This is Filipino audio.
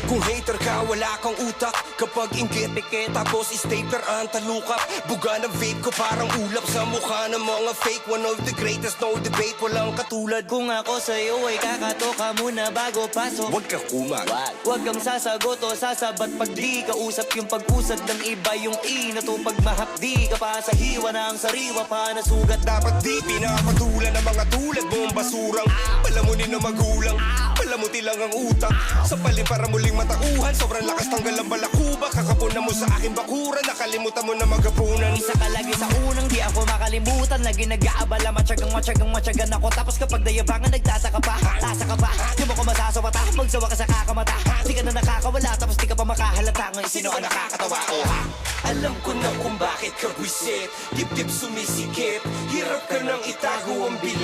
Kung hater ka, wala kang utak. Kapag inggit, tapos stapler ang talukap. Buga na vape ko parang ulap sa mukha ng mga fake. One of the greatest, no debate, walang katulad. Kung ako sa'yo ay kakatoka muna bago pasok. Huwag ka kumag. Huwag kang sasagot o sasabat pag di kausap yung pag-usad ng iba. Yung inato pag mahapdi ka pa sa hiwa ng sariwa pa na sugat. Dapat di pinapatulan ng mga tulad mong basurang palamunin ng magulang. Palamuti lang ang utak. Sa palim para muling matauhan. Sobrang lakas tanggal ang balakuba. Kakapunan mo sa aking bakuran. Nakalimutan mo na magapunan. Isa ka lagi sa unang di ako makalimutan. Lagi nag-aabala, matyagang ako. Tapos kapag dayabangan nagtataka pa. Tasa ka pa, di mo ko masasawata. Magsawa ka sa kakamata. Di ka na nakakawala, tapos di ka pa makahalata. Ngayon sino ang nakakatawa? Alam ko na kung bakit ka buwisit. Dip-dip sumisikip. Hirap ka nang itago ang bilis.